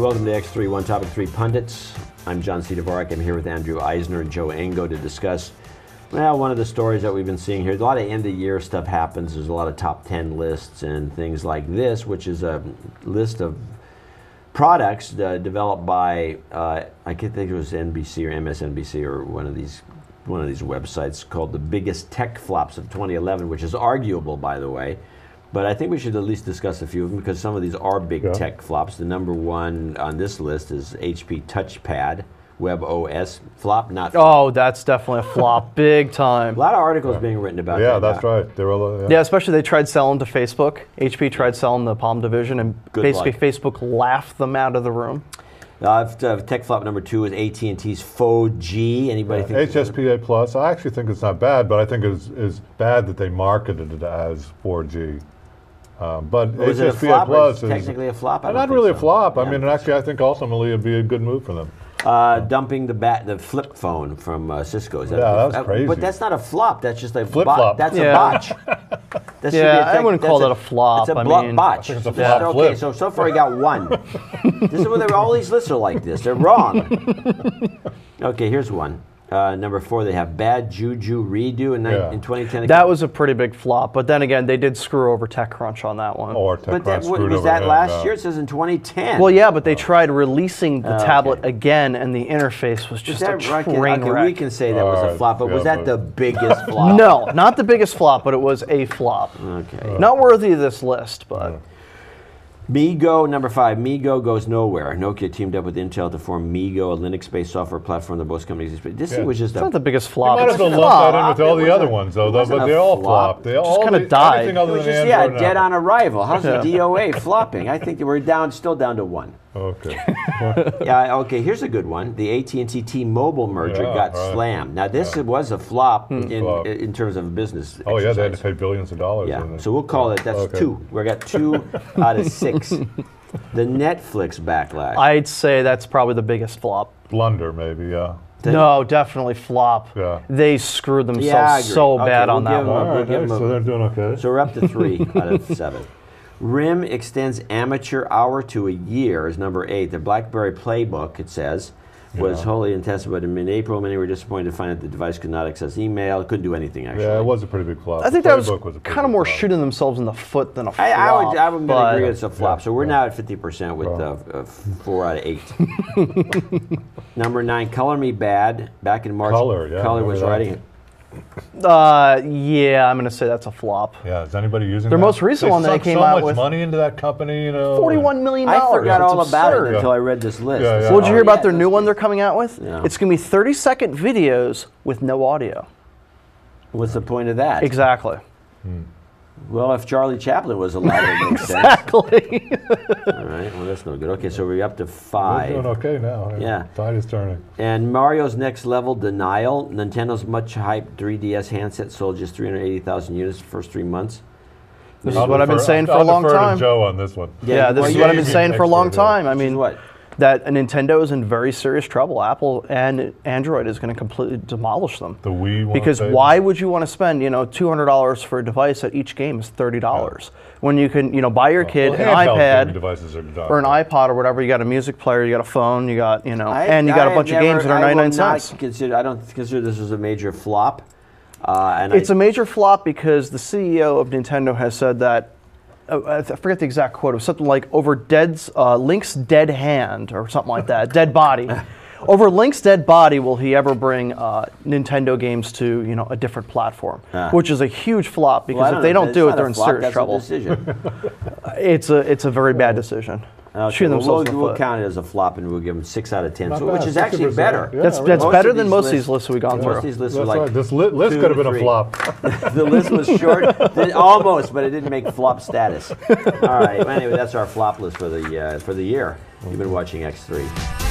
welcome to X3 One Topic 3 Pundits. I'm John C. Dvorak. I'm here with Andrew Eisner and Joe Engo to discuss, well, one of the stories that we've been seeing here. A lot of end-of-year stuff happens. There's a lot of top 10 lists and things like this, which is a list of products developed by, I think it was NBC or MSNBC or one of these websites called the biggest tech flops of 2011, which is arguable, by the way. But I think we should at least discuss a few of them because some of these are big tech flops. The number one on this list is HP Touchpad, WebOS flop. Not flop. Oh, that's definitely a flop, big time. A lot of articles being written about that. Yeah, that's right. They were, yeah, especially they tried selling to Facebook. HP tried selling the Palm division, and basically Facebook laughed them out of the room. Tech flop number two is AT&T's 4G. Anybody think? HSPA Plus. I actually think it's not bad, but I think it's bad that they marketed it as 4G. But was it a flop? Plus is technically a flop. Not really a flop. I mean, actually, I think ultimately it'd be a good move for them. Dumping the flip phone from Cisco. That's crazy. But that's not a flop. That's just a flip flop. That's a botch. I wouldn't call that a flop. It's a botch. It's a flop okay, so far you got one. This is where all these lists are like this. They're wrong. Okay, here's one. Number four, they have Bad Juju Redo in 2010. That was a pretty big flop, but then again, they did screw over TechCrunch on that one. Or TechCrunch was that last year? It says in 2010. Well, yeah, but they tried releasing the tablet again, and the interface was just a train wreck. We can say that was a flop, but was that the biggest flop? No, not the biggest flop, but it was a flop. Okay. Not worthy of this list, but... MeeGo, number five. MeeGo goes nowhere. Nokia teamed up with Intel to form MeeGo, a Linux-based software platform that both companies. This thing was just not the biggest flop. You might as well lump that in with all the other ones, though. But they all flopped. They all kind of died. It was just dead on arrival. How's the DOA flopping? I think we're still down to one. Okay. Okay. Here's a good one. The AT&T T-Mobile merger got slammed. Now this was a flop in terms of business. Oh yeah, they had to pay billions of dollars. Yeah. So we'll call it. That's two. We got 2 out of 6. The Netflix backlash. I'd say that's probably the biggest flop. Blunder, maybe. Yeah. No, definitely flop. Yeah. They screwed themselves so bad on that one. So they're doing okay. So we're up to 3 out of 7. RIM extends amateur hour to a year is number 8. The BlackBerry Playbook, it says, was wholly untested, but in April, many were disappointed to find that the device could not access email. It couldn't do anything, actually. Yeah, it was a pretty big flop. I think that was kind of more shooting themselves in the foot than a flop. I would agree it's a flop. So we're now at 50% with 4 out of 8. Number 9, Color Me Bad. Back in March, Color was writing it. Yeah, I'm going to say that's a flop. Yeah, is anybody using their most recent one that they came out with? So much money into that company, you know. $41 million. I forgot all about it until I read this list. So what did you hear about their new one they're coming out with? It's going to be 30-second videos with no audio. What's the point of that? Exactly. Well, if Charlie Chaplin was allowed, it makes sense. Exactly. All right, well, that's no good. Okay, so we're up to 5. We're doing okay now. Yeah. Tide is turning. And Mario's Next Level Denial. Nintendo's much-hyped 3DS handset sold just 380,000 units the first 3 months. This is what I've been saying for a long time. I'll defer to Joe on this one. Yeah, this is what I've been saying for a long time. I mean, what? That Nintendo is in very serious trouble. Apple and Android is going to completely demolish them. The Wii. Because why would you want to spend $200 for a device that each game is $30 when you can buy your kid an iPad or an iPod or whatever? You got a music player, you got a phone, you got and you got a bunch of games that are 99 cents. I don't consider this as a major flop. It's a major flop because the CEO of Nintendo has said that. I forget the exact quote. It was something like over Link's dead hand or something like that. Dead body. Over Link's dead body will he ever bring Nintendo games to a different platform, which is a huge flop because if they don't do it, they're in serious trouble. It's a very bad decision. Okay, we'll count it as a flop and we'll give them 6 out of 10, which is actually better. That's better than most of these lists we've gone through. Most of these lists are like this list could have been a flop. The list was short, almost, but it didn't make flop status. All right. Well, anyway, that's our flop list for the year. You've been watching X3.